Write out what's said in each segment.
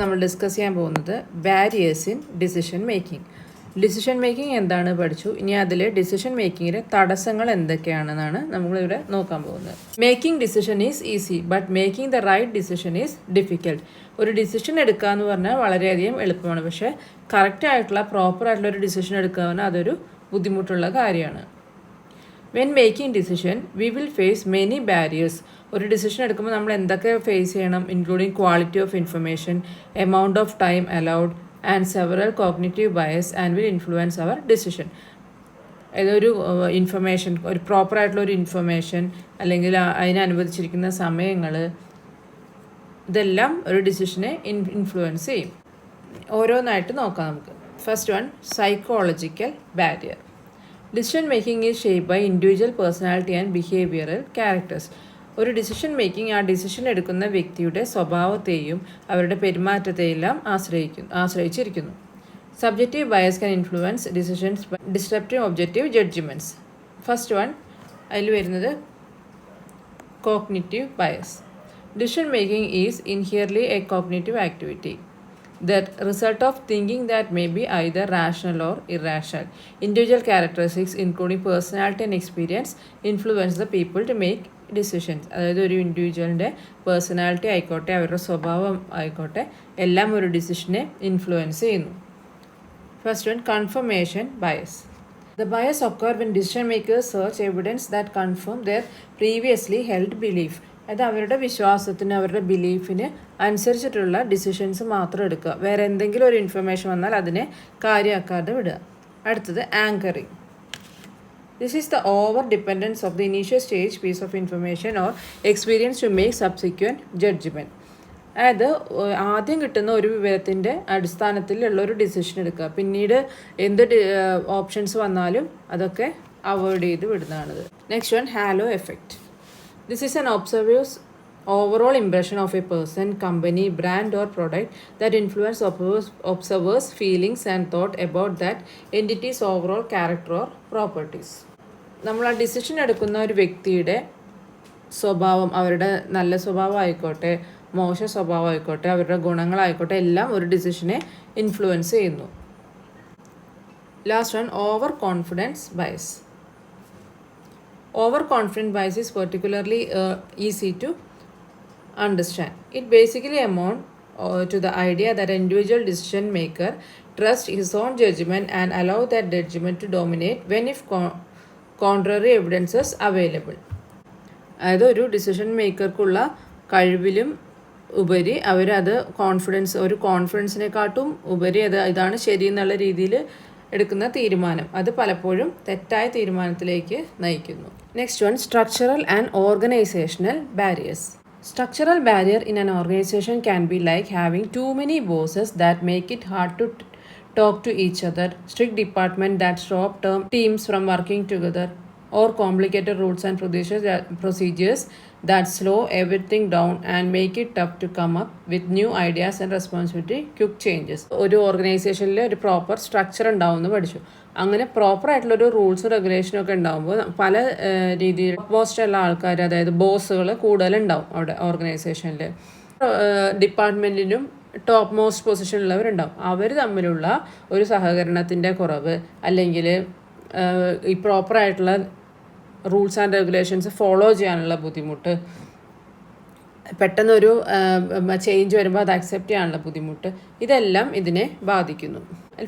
നമ്മൾ ഡിസ്കസ് ചെയ്യാൻ പോകുന്നത് barriers in decision making. Decision making എന്താണ് പഠിച്ചു. ഇനി അതിൽ ഡിസിഷൻ മേക്കിങ്ങിലെ തടസ്സങ്ങൾ എന്തൊക്കെയാണെന്നാണ് നമ്മളിവിടെ നോക്കാൻ പോകുന്നത്. Making decision is easy but making the right decision is difficult. ഒരു ഡിസിഷൻ എടുക്കുക എന്ന് പറഞ്ഞാൽ വളരെയധികം എളുപ്പമാണ്, പക്ഷേ കറക്റ്റായിട്ടുള്ള പ്രോപ്പറായിട്ടുള്ള ഒരു ഡിസിഷൻ എടുക്കുക എന്ന് പറഞ്ഞാൽ അതൊരു ബുദ്ധിമുട്ടുള്ള കാര്യമാണ്. When making decision we will face many barriers. ഒരു ഡിസിഷൻ എടുക്കുമ്പോൾ നമ്മൾ എന്തൊക്കെ ഫേസ് ചെയ്യണം? Including quality of information, amount of time allowed and several cognitive bias and will influence our decision. ഏതൊരു ഇൻഫർമേഷൻ, ഒരു പ്രോപ്പറായിട്ടുള്ള ഒരു ഇൻഫർമേഷൻ അല്ലെങ്കിൽ അതിനനുവദിച്ചിരിക്കുന്ന സമയങ്ങൾ, ഇതെല്ലാം ഒരു ഡിസിഷനെ ഇൻഫ്ലുവൻസ് ചെയ്യും. ഓരോന്നായിട്ട് നോക്കാം നമുക്ക്. First one, psychological barrier. Decision making is shape by individual personality and behavioural characters. ഒരു ഡിസിഷൻ മേക്കിംഗ് ആ ഡിസിഷൻ എടുക്കുന്ന വ്യക്തിയുടെ സ്വഭാവത്തെയും അവരുടെ പെരുമാറ്റത്തെയെല്ലാം ആശ്രയിച്ചിരിക്കുന്നു. Subjective bias can influence decisions by disruptive objective judgements. First one അതിൽ വരുന്നത് cognitive bias. Decision making is ഇൻഹിയർലി a cognitive activity that result of thinking that may be either rational or irrational. Individual characteristics including personality and experience influence the people to make decisions. അതായത് ഒരു ഇൻഡിവിജ്വലിൻ്റെ personality ആയിക്കോട്ടെ, അവരുടെ സ്വഭാവം ആയിക്കോട്ടെ, എല്ലാം ഒരു ഡിസിഷനെ influence ചെയ്യുന്നു. First one, confirmation bias. The bias occur when decision makers search evidence that confirm their previously held belief. അത് അവരുടെ വിശ്വാസത്തിന്, അവരുടെ ബിലീഫിന് അനുസരിച്ചിട്ടുള്ള ഡിസിഷൻസ് മാത്രം എടുക്കുക. വേറെ എന്തെങ്കിലും ഒരു ഇൻഫർമേഷൻ വന്നാൽ അതിനെ കാര്യമാക്കാതെ വിടുക. അടുത്തത് anchoring. This is the over dependence of the initial stage piece of information or experience to make subsequent judgement. അതായത് ആദ്യം കിട്ടുന്ന ഒരു വിവരത്തിൻ്റെ അടിസ്ഥാനത്തിലുള്ള ഒരു ഡിസിഷൻ എടുക്കുക. പിന്നീട് എന്ത് ഓപ്ഷൻസ് വന്നാലും അതൊക്കെ അവോയ്ഡ് ചെയ്ത് വിടുന്നതാണിത്. Next one, halo effect. This is an overall impression of a person, company, brand or product that influence observers' feelings and thought about that entity's overall character or properties. നമ്മൾ ആ decision എടുക്കുന്ന ഒരു വ്യക്തിയുടെ സ്വഭാവം, അവരുടെ നല്ല സ്വഭാവം ആയിക്കോട്ടെ, മോശ സ്വഭാവം ആയിക്കോട്ടെ, അവരുടെ ഗുണങ്ങളായിക്കോട്ടെ, എല്ലാം ഒരു ഡിസിഷനെ ഇൻഫ്ലുവൻസ് ചെയ്യുന്നു. Last one, over confidence bias. Overconfident bias is particularly easy to understand. It basically amounts to the idea that an individual decision maker trusts his own judgment and allow that judgment to dominate when if contrary evidence is available. അതായത് ഒരു decision മേക്കർക്കുള്ള കഴിവിലും ഉപരി അവരത് കോൺഫിഡൻസിനെക്കാട്ടും ഉപരി ഇതാണ് ശരി എന്നുള്ള രീതിയിൽ എടുക്കുന്ന തീരുമാനം, അത് പലപ്പോഴും തെറ്റായ തീരുമാനത്തിലേക്ക് നയിക്കുന്നു. Next one, structural and organisational barriers. Structural barrier in an organization can be like having too many bosses that make it hard to talk to each other, strict department that stop teams from working together, or complicated rules and procedures that slow everything down and make it tough to come up with new ideas and responsibility quick changes. ഒരു ഓർഗനൈസേഷനിൽ ഒരു proper structure ഉണ്ടാവുമെന്ന് പഠിച്ചു. അങ്ങനെ പ്രോപ്പറായിട്ടുള്ളൊരു rules റെഗുലേഷനും ഒക്കെ ഉണ്ടാകുമ്പോൾ പല രീതിയിൽ മോസ്റ്റുള്ള ആൾക്കാർ, അതായത് ബോസുകൾ കൂടുതലുണ്ടാവും അവിടെ ഓർഗനൈസേഷനിൽ. ഡിപ്പാർട്ട്മെൻറ്റിലും ടോപ്പ് മോസ്റ്റ് പൊസിഷനിലുള്ളവരുണ്ടാവും. അവർ തമ്മിലുള്ള ഒരു സഹകരണത്തിൻ്റെ കുറവ്, അല്ലെങ്കിൽ ഈ പ്രോപ്പറായിട്ടുള്ള റൂൾസ് ആൻഡ് റെഗുലേഷൻസ് ഫോളോ ചെയ്യാനുള്ള ബുദ്ധിമുട്ട്, പെട്ടെന്നൊരു ചേഞ്ച് വരുമ്പോൾ അത് അക്സെപ്റ്റ് ചെയ്യാനുള്ള ബുദ്ധിമുട്ട്, ഇതെല്ലാം ഇതിനെ ബാധിക്കുന്നു.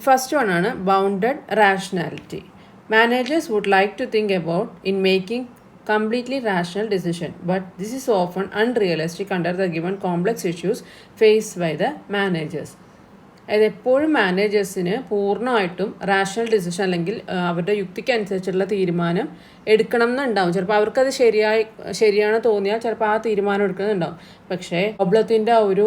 ഫസ്റ്റ് വൺ ആണ് bounded rationality. Managers would like to think about in making completely rational decision, but this is often unrealistic under the given complex issues faced by the managers. അതായത് എപ്പോഴും മാനേജേഴ്സിന് പൂർണ്ണമായിട്ടും റാഷണൽ ഡിസിഷൻ അല്ലെങ്കിൽ അവരുടെ യുക്തിക്കനുസരിച്ചുള്ള തീരുമാനം എടുക്കണം എന്നുണ്ടാവും. ചിലപ്പോൾ അവർക്കത് ശരിയാണ് തോന്നിയാൽ ചിലപ്പോൾ ആ തീരുമാനം എടുക്കുന്നുണ്ടാവും. പക്ഷേ പ്രോബ്ലത്തിൻ്റെ ആ ഒരു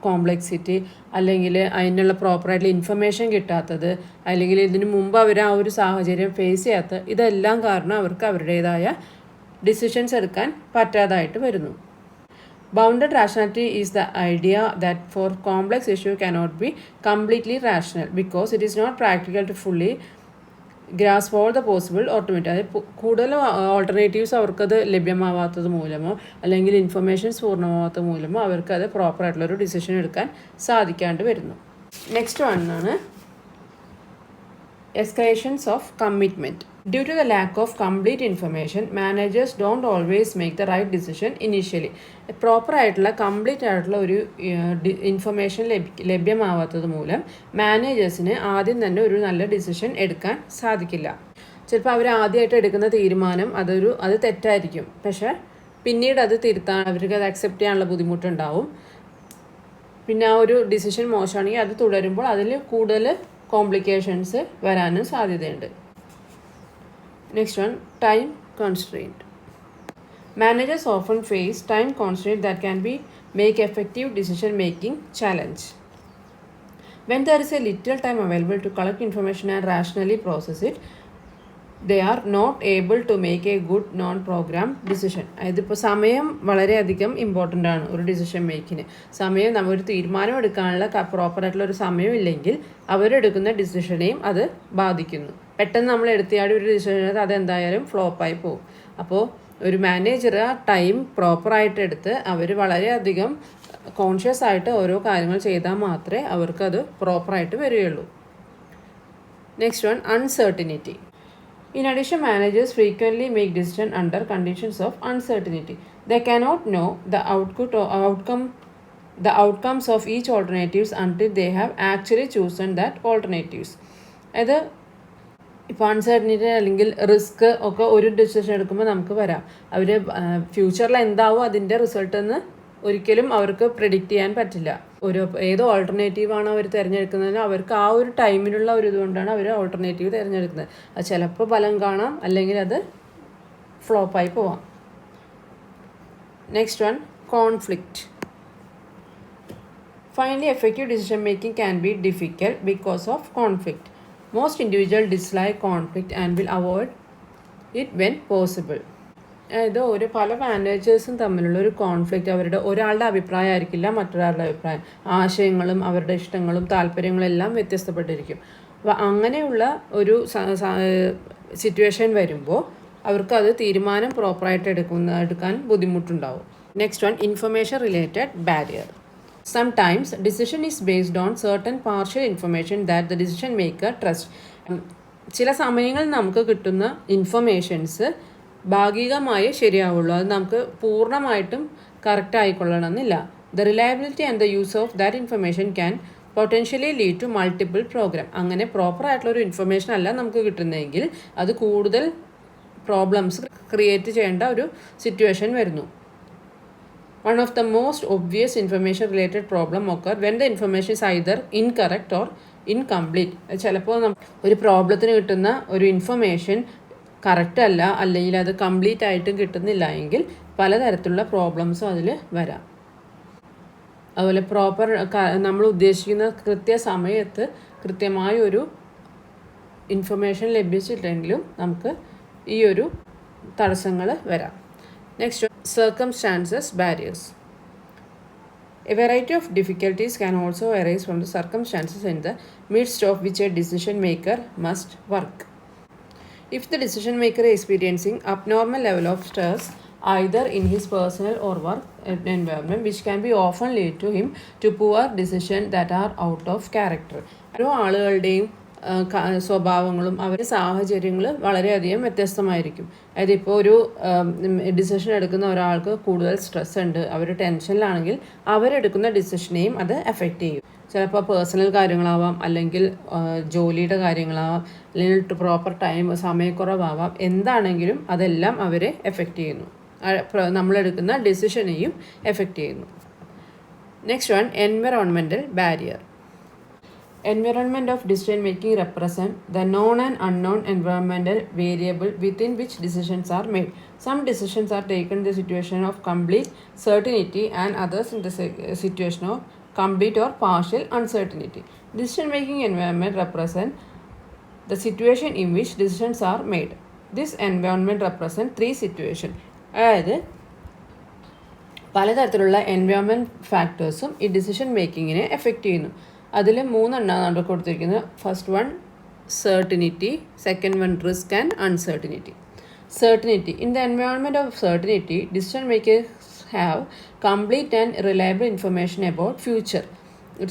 കോംപ്ലക്സിറ്റി, അല്ലെങ്കിൽ അതിനുള്ള പ്രോപ്പറായിട്ടുള്ള ഇൻഫർമേഷൻ കിട്ടാത്തത്, അല്ലെങ്കിൽ ഇതിനു മുമ്പ് അവർ ആ ഒരു സാഹചര്യം ഫേസ് ചെയ്യാത്തത്, ഇതെല്ലാം കാരണം അവർക്ക് അവരുടേതായ ഡിസിഷൻസ് എടുക്കാൻ പറ്റാതായിട്ട് വരുന്നു. Bounded rationality is the idea that for complex issue cannot be completely rational because it is not practical to fully grasp all the possible alternative, അതായത് കൂടുതൽ ഓൾട്ടർനേറ്റീവ്സ് അവർക്കത് ലഭ്യമാവാത്തത് മൂലമോ അല്ലെങ്കിൽ ഇൻഫർമേഷൻസ് പൂർണ്ണമാവാത്തത് മൂലമോ അവർക്കത് പ്രോപ്പറായിട്ടുള്ളൊരു ഡിസിഷൻ എടുക്കാൻ സാധിക്കാണ്ട് വരുന്നു. നെക്സ്റ്റ് വണ്ണാണ് escalations of commitment. Due to the lack of complete information, managers don't always make the right decision initially. Proper ആയിട്ടുള്ള കംപ്ലീറ്റ് ആയിട്ടുള്ള ഒരു ഇൻഫർമേഷൻ ലഭ്യമാവാത്തത് മൂലം മാനേജേഴ്സിന് ആദ്യം തന്നെ ഒരു നല്ല ഡിസിഷൻ എടുക്കാൻ സാധിക്കില്ല. ചിലപ്പോൾ അവർ ആദ്യമായിട്ട് എടുക്കുന്ന തീരുമാനം അത് തെറ്റായിരിക്കും, പക്ഷേ പിന്നീട് അത് തിരുത്താൻ അവർക്ക് അത് അക്സെപ്റ്റ് ചെയ്യാനുള്ള ബുദ്ധിമുട്ടുണ്ടാവും. പിന്നെ ആ ഒരു ഡിസിഷൻ മോശമാണെങ്കിൽ അത് തുടരുമ്പോൾ അതിൽ കൂടുതൽ കോംപ്ലിക്കേഷൻസ് വരാനും സാധ്യതയുണ്ട്. Next one, time constraint. Managers often face time constraint that can be make effective decision making challenge. When there is a little time available to collect information and rationally process it, they are not able to make a good non-program decision. ഇതിപ്പോൾ സമയം വളരെയധികം important ആണ് ഒരു decision മേക്കിന്. സമയം ഒരു തീരുമാനം എടുക്കാനുള്ള പ്രോപ്പറായിട്ടുള്ള ഒരു സമയം ഇല്ലെങ്കിൽ അവരെടുക്കുന്ന ഡിസിഷനെയും അത് ബാധിക്കുന്നു. പെട്ടെന്ന് നമ്മൾ എടുത്തിയാടി ഒരു ഡിസിഷൻ എടുത്ത് അതെന്തായാലും ഫ്ലോപ്പായി പോകും. അപ്പോൾ ഒരു മാനേജർ ആ ടൈം പ്രോപ്പറായിട്ട് എടുത്ത് അവർ വളരെയധികം കോൺഷ്യസ് ആയിട്ട് ഓരോ കാര്യങ്ങൾ ചെയ്താൽ മാത്രമേ അവർക്കത് പ്രോപ്പറായിട്ട് വരികയുള്ളൂ. Next one, uncertainty. In addition, managers frequently make decisions under conditions of uncertainty. They cannot know the outcomes of each alternatives until they have actually chosen that alternatives. അത് ഇപ്പോൾ അൺസർട്ടനിറ്റി അല്ലെങ്കിൽ റിസ്ക് ഒക്കെ ഒരു ഡിസിഷൻ എടുക്കുമ്പോൾ നമുക്ക് വരാം. അവർ ഫ്യൂച്ചറിൽ എന്താവും അതിൻ്റെ റിസൾട്ട് എന്ന് ഒരിക്കലും അവർക്ക് പ്രെഡിക്റ്റ് ചെയ്യാൻ പറ്റില്ല. ഏതോ ഓൾട്ടർനേറ്റീവാണ് അവർ തിരഞ്ഞെടുക്കുന്നതിന് അവർക്ക് ആ ഒരു ടൈമിലുള്ള ഒരു ഇതുകൊണ്ടാണ് അവർ ഓൾട്ടർനേറ്റീവ് തിരഞ്ഞെടുക്കുന്നത്. അത് ചിലപ്പോൾ ഫലം കാണാം, അല്ലെങ്കിൽ അത് ഫ്ലോപ്പായി പോവാം. Next one, conflict. Finally effective decision making can be difficult because of conflict. Most individual dislike conflict and will avoid it when possible. അതായത് പല മാനേജേഴ്സും തമ്മിലുള്ള ഒരു കോൺഫ്ലിക്റ്റ് ഒരാളുടെ അഭിപ്രായം ആയിരിക്കില്ല മറ്റൊരാളുടെ അഭിപ്രായം. ആശയങ്ങളും അവരുടെ ഇഷ്ടങ്ങളും താല്പര്യങ്ങളും എല്ലാം വ്യത്യസ്തപ്പെട്ടിരിക്കും. അപ്പോൾ അങ്ങനെയുള്ള ഒരു സിറ്റുവേഷൻ വരുമ്പോൾ അവർക്കത് തീരുമാനം പ്രോപ്പറായിട്ട് എടുക്കാൻ ബുദ്ധിമുട്ടുണ്ടാവും. Next one, information related barrier. Sometimes decision is based on certain partial information that the decision maker trusts. ചില സമയങ്ങളിൽ നമുക്ക് കിട്ടുന്ന ഇൻഫർമേഷൻസ് ഭാഗികമായി ശരിയാവുള്ളൂ, അത് നമുക്ക് പൂർണ്ണമായിട്ടും കറക്റ്റ് ആയിക്കൊള്ളണമെന്നില്ല. The reliability and the use of that information can potentially lead to multiple program. അങ്ങനെ പ്രോപ്പറായിട്ടുള്ളൊരു ഇൻഫർമേഷൻ അല്ല നമുക്ക് കിട്ടുന്നതെങ്കിൽ അത് കൂടുതൽ പ്രോബ്ലംസ് ക്രിയേറ്റ് ചെയ്യേണ്ട ഒരു സിറ്റുവേഷൻ വരുന്നു. One of the most obvious information related problem occur when the information is either incorrect or incomplete. ചിലപ്പോൾ ഒരു പ്രോബ്ലത്തിന് കിട്ടുന്ന ഒരു ഇൻഫർമേഷൻ കറക്റ്റ് അല്ല, അല്ലെങ്കിൽ അത് കംപ്ലീറ്റ് ആയിട്ടും കിട്ടുന്നില്ല എങ്കിൽ പലതരത്തിലുള്ള പ്രോബ്ലംസും അതിൽ വരാം. അതുപോലെ നമ്മൾ ഉദ്ദേശിക്കുന്ന കൃത്യസമയത്ത് കൃത്യമായ ഒരു ഇൻഫർമേഷൻ ലഭിച്ചിട്ടെങ്കിലും നമുക്ക് ഈ ഒരു തടസ്സങ്ങൾ വരാം. Next, circumstances barriers. A variety of difficulties can also arise from the circumstances in the midst of which a decision maker must work. If the decision maker is experiencing abnormal level of stress either in his personal or work environment, which can be often lead to him to poor decisions that are out of character. ഓരോ ആളുകളുടെയും സ്വഭാവങ്ങളും അവരുടെ സാഹചര്യങ്ങൾ വളരെയധികം വ്യത്യസ്തമായിരിക്കും. അതായത് ഇപ്പോൾ ഒരു ഡിസിഷൻ എടുക്കുന്ന ഒരാൾക്ക് കൂടുതൽ സ്ട്രെസ് ഉണ്ട്, അവർ ടെൻഷനിലാണെങ്കിൽ അവരെടുക്കുന്ന ഡിസിഷനെയും അത് എഫക്റ്റ് ചെയ്യും. ചിലപ്പോൾ പേഴ്സണൽ കാര്യങ്ങളാവാം, അല്ലെങ്കിൽ ജോലിയുടെ കാര്യങ്ങളാവാം, അല്ലെങ്കിൽ പ്രോപ്പർ സമയക്കുറവാവാം. എന്താണെങ്കിലും അതെല്ലാം അവരെ എഫക്റ്റ് ചെയ്യുന്നു, നമ്മളെടുക്കുന്ന ഡിസിഷനെയും എഫക്റ്റ് ചെയ്യുന്നു. Next one, environmental barrier. Environment of decision making represent the known and unknown environmental variable within which decisions are made. Some decisions are taken in the situation of complete certainty and others in the situation of complete or partial uncertainty. Decision making environment represent the situation in which decisions are made. This environment represent three situations. അതായത് പലതരത്തിലുള്ള environment ഫാക്ടേഴ്സും ഈ decision മേക്കിങ്ങിനെ effect ചെയ്യുന്നു. അതിൽ 3 എണ്ണമാണ് കൊടുത്തിരിക്കുന്നത്. First one, certainty, second one risk and uncertainty. Certainty. In the environment of certainty, decision makers have complete and reliable information about future.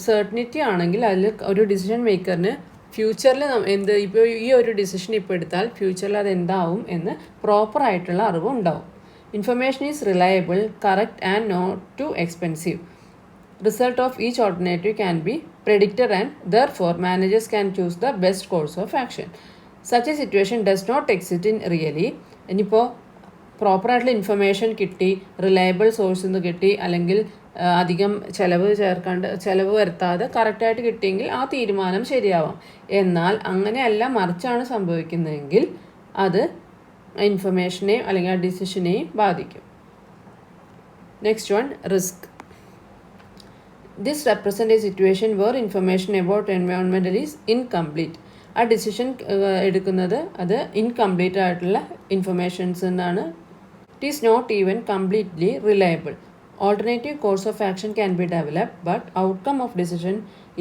certainty ആണെങ്കിൽ അതിൽ ഒരു ഡിസിഷൻ മേക്കറിന് ഫ്യൂച്ചറിൽ എന്ത് ഇപ്പോൾ ഈ ഒരു ഡിസിഷൻ ഇപ്പോൾ എടുത്താൽ ഫ്യൂച്ചറിൽ അത് എന്താവും എന്ന് പ്രോപ്പറായിട്ടുള്ള അറിവ് ഉണ്ടാവും. Information is reliable, correct and not too expensive. Result of each alternative can be predicted and therefore managers can choose the best course of action. Such a situation does not exist in really. ഇനിയിപ്പോൾ പ്രോപ്പറായിട്ടുള്ള information കിട്ടി, reliable സോഴ്സിൽ നിന്ന് കിട്ടി, അല്ലെങ്കിൽ അധികം ചിലവ് വരുത്താതെ കറക്റ്റായിട്ട് കിട്ടിയെങ്കിൽ ആ തീരുമാനം ശരിയാവാം. എന്നാൽ അങ്ങനെയല്ല, മറിച്ചാണ് സംഭവിക്കുന്നതെങ്കിൽ അത് ഇൻഫർമേഷനെയും അല്ലെങ്കിൽ ആ ഡിസിഷനെയും ബാധിക്കും. Next one, risk. This represents a situation where information about environment is incomplete. ആ ഡിസിഷൻ എടുക്കുന്നത് അത് ഇൻകംപ്ലീറ്റ് ആയിട്ടുള്ള ഇൻഫർമേഷൻസ് എന്നാണ്. It is not even completely reliable. Alternative course of action can be developed but outcome of decision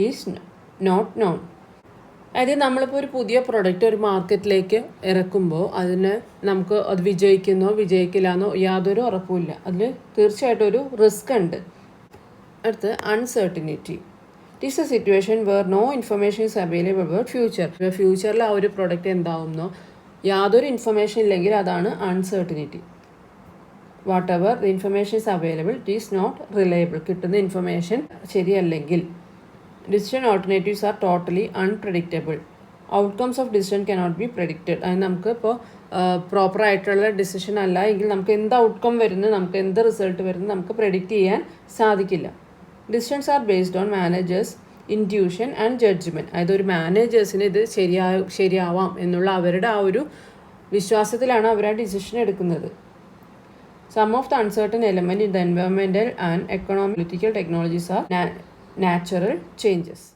is not known. അതായത് നമ്മളിപ്പോൾ ഒരു പുതിയ product ഒരു മാർക്കറ്റിലേക്ക് ഇറക്കുമ്പോൾ അതിന് നമുക്ക് അത് വിജയിക്കില്ല എന്നോ യാതൊരു ഉറപ്പുമില്ല. അതിൽ തീർച്ചയായിട്ടും ഒരു റിസ്ക് ഉണ്ട്. അടുത്ത് uncertainty. It is a situation where no information is available about future. ഫ്യൂച്ചറിൽ ആ ഒരു പ്രൊഡക്റ്റ് എന്താവുന്നോ യാതൊരു ഇൻഫർമേഷൻ ഇല്ലെങ്കിൽ അതാണ് uncertainty. Whatever the information is available it is not reliable. കിട്ടുന്ന ഇൻഫർമേഷൻ ശരിയല്ലെങ്കിൽ. Decision alternatives are totally unpredictable. Outcomes of decision cannot be predicted. അത് നമുക്ക് ഇപ്പോൾ പ്രോപ്പറായിട്ടുള്ള ഡിസിഷൻ അല്ല എങ്കിൽ നമുക്ക് എന്ത് ഔട്ട്കം വരുന്നു, നമുക്ക് എന്ത് റിസൾട്ട് വരുന്നു നമുക്ക് പ്രെഡിക്റ്റ് ചെയ്യാൻ സാധിക്കില്ല. Decisions are based on managers intuition and judgement. അതായത് ഒരു മാനേജേഴ്സിന് ഇത് ശരിയാവാം എന്നുള്ള അവരുടെ ആ ഒരു വിശ്വാസത്തിലാണ് അവർ ആ ഡിസിഷൻ എടുക്കുന്നത്. Some of the uncertain element in the environmental and economic political technologies are natural changes.